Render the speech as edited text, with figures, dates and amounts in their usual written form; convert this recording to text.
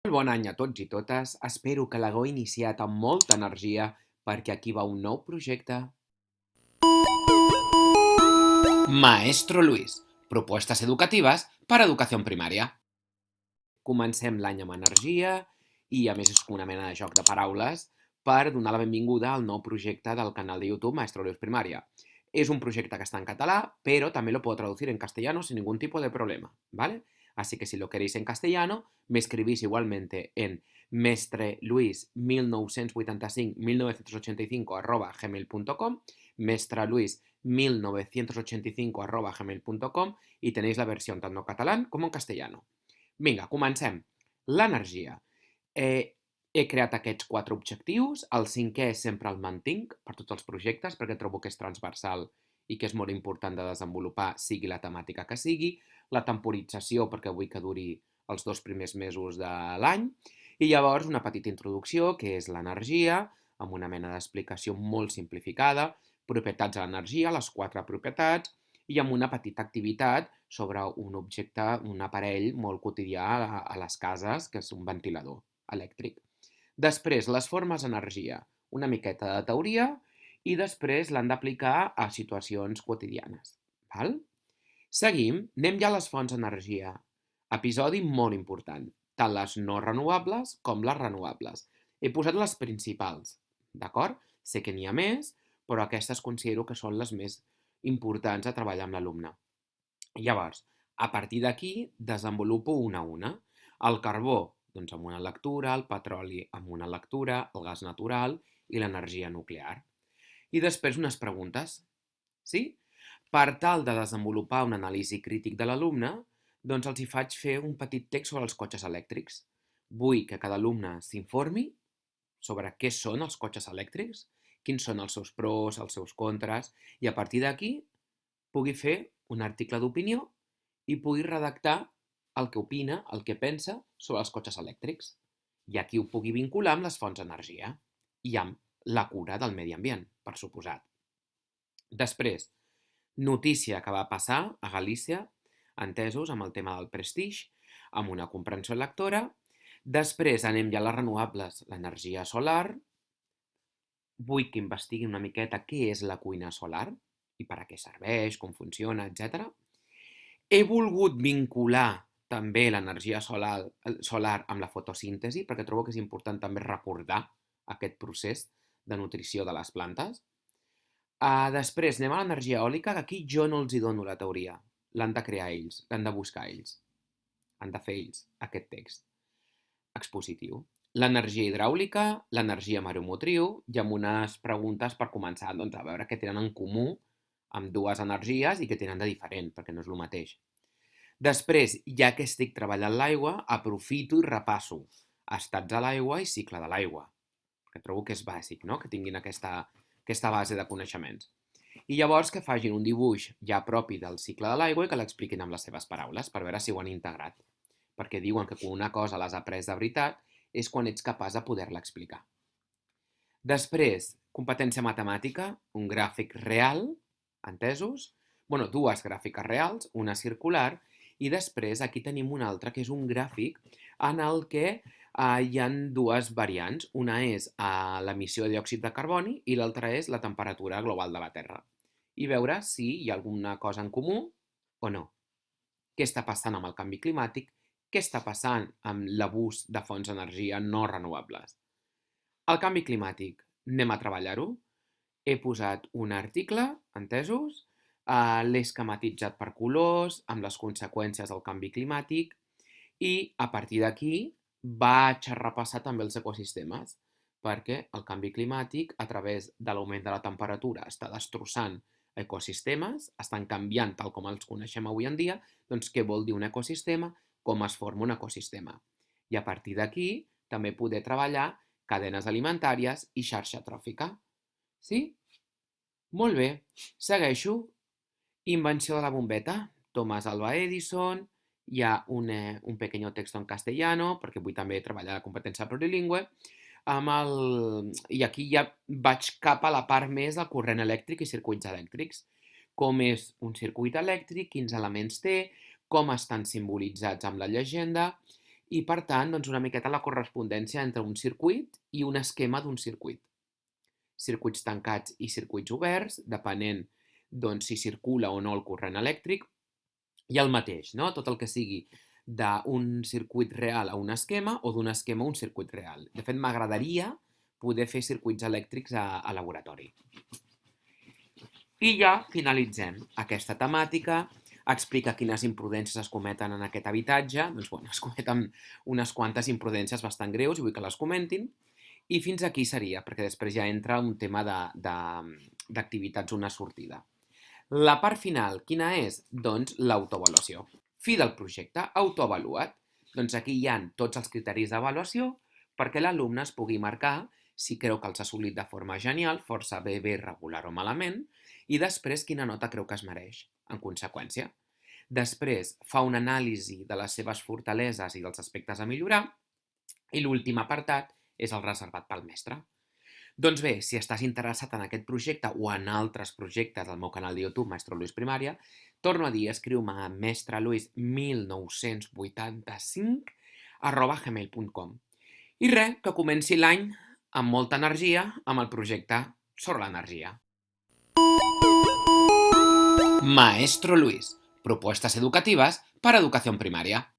Molt bon any a tots i totes. Espero que l'hagueu iniciat amb molta energia perquè aquí va un nou projecte. Maestro Luis. Propuestas educativas para educación primaria. Comencem l'any amb energia i a més és una mena de joc de paraules per donar la benvinguda al nou projecte del canal de YouTube Maestro Luis Primaria. Es un proyecto que está en catalán, pero también lo puedo traducir en castellano sin ningún tipo de problema, ¿vale? Así que si lo queréis en castellano, me escribís igualmente en mestreluis1985-1985 mestreluis1985 y tenéis la versión tanto en catalán como en castellano. Vinga, comencem. L'energia. He creat aquests 4 objectius. El 5è sempre el mantinc per tots els projectes perquè trobo que és transversal i que és molt important de desenvolupar, sigui la temàtica que sigui. La temporització, perquè vull que duri els 2 primers mesos de l'any. I llavors una petita introducció, que és l'energia, amb una mena d'explicació molt simplificada, propietats de l'energia, les 4 propietats, i amb una petita activitat sobre un objecte, un aparell molt quotidià a les cases, que és un ventilador elèctric. Després, les formes d'energia, una miqueta de teoria, i després l'han d'aplicar a situacions quotidianes. Val? Seguim, anem ja a les fonts d'energia. Episodi molt important, tant les no renovables com les renovables. He posat les principals, d'acord? Sé que n'hi ha més, però aquestes considero que són les més importants a treballar amb l'alumne. Llavors, a partir d'aquí, desenvolupo una a una. El carbó, doncs amb una lectura, el petroli amb una lectura, el gas natural i l'energia nuclear. I després unes preguntes, sí? Per tal de desenvolupar una anàlisi crític de l'alumne, doncs els hi faig fer un petit text sobre els cotxes elèctrics. Vull que cada alumne s'informi sobre què són els cotxes elèctrics, quins són els seus pros, els seus contres, i a partir d'aquí pugui fer un article d'opinió i pugui redactar el que opina, el que pensa sobre els cotxes elèctrics. I aquí ho pugui vincular amb les fonts d'energia i amb la cura del medi ambient, per suposat. Després, notícia que va passar a Galícia, entesos amb el tema del Prestige, amb una comprensió lectora. Després anem ja a les renovables, l'energia solar. Vull que investigui una miqueta què és la cuina solar i per a què serveix, com funciona, etc. He volgut vincular també l'energia solar amb la fotosíntesi, perquè trobo que és important també recordar aquest procés de nutrició de les plantes. Després anem a l'energia eòlica, que aquí jo no els hi dono la teoria. L'han de crear ells, l'han de buscar ells. Han de fer ells aquest text expositiu. L'energia hidràulica, l'energia mareomotriu i amb unes preguntes per començar doncs, a veure què tenen en comú amb dues energies i què tenen de diferent, perquè no és el mateix. Després, ja que estic treballant l'aigua, aprofito i repasso estats de l'aigua i cicle de l'aigua, que trobo que és bàsic, no? Que tinguin aquesta base de coneixements. I llavors que facin un dibuix ja propi del cicle de l'aigua i que l'expliquin amb les seves paraules per veure si ho han integrat. Perquè diuen que quan una cosa l'has après de veritat és quan ets capaç de poder-la explicar. Després, competència matemàtica, un gràfic real, entesos? Dues gràfiques reals, una circular, i després aquí tenim un altre, que és un gràfic en el que hi ha dues variants. Una és l'emissió de diòxid de carboni i l'altra és la temperatura global de la Terra. I veure si hi ha alguna cosa en comú o no. Què està passant amb el canvi climàtic? Què està passant amb l'abús de fonts d'energia no renovables? El canvi climàtic, anem a treballar-ho. He posat un article, entesos? L'he esquematitzat per colors, amb les conseqüències del canvi climàtic, i a partir d'aquí vaig a repassar també els ecosistemes, perquè el canvi climàtic, a través de l'augment de la temperatura, està destrossant ecosistemes, estan canviant tal com els coneixem avui en dia, doncs què vol dir un ecosistema, com es forma un ecosistema. I a partir d'aquí també poder treballar cadenes alimentàries i xarxa tròfica. Sí? Molt bé, segueixo. Invenció de la bombeta, Thomas Alva Edison, hi ha un pequeño texto en castellano, perquè vull també treballar la competència plurilingüe, i aquí ja vaig cap a la part més del corrent elèctric i circuits elèctrics. Com és un circuit elèctric, quins elements té, com estan simbolitzats amb la llegenda i, per tant, doncs una miqueta la correspondència entre un circuit i un esquema d'un circuit. Circuits tancats i circuits oberts, depenent doncs, si circula o no el corrent elèctric, i el mateix, no? Tot el que sigui d'un circuit real a un esquema o d'un esquema a un circuit real. De fet, m'agradaria poder fer circuits elèctrics a laboratori. I ja finalitzem aquesta temàtica. Explica quines imprudències es cometen en aquest habitatge. Doncs, bueno, es cometen unes quantes imprudències bastant greus i vull que les comentin. I fins aquí seria, perquè després ja entra un tema d'activitats, una sortida. La part final, quina és? Doncs l'autoavaluació. Fi del projecte, autoavaluat. Doncs aquí hi ha tots els criteris d'avaluació perquè l'alumne es pugui marcar si creu que els ha assolit de forma genial, força bé, regular o malament, i després quina nota creu que es mereix, en conseqüència. Després fa una anàlisi de les seves fortaleses i dels aspectes a millorar, i l'últim apartat és el reservat pel mestre. Doncs bé, si estàs interessat en aquest projecte o en altres projectes del meu canal de YouTube, Mestre Luis Primària, torno a dir, escriu-me a mestreluis1985@gmail.com. I res, que comenci l'any amb molta energia amb el projecte sobre l'energia. Maestro Luis, propuestas educativas para educación primaria.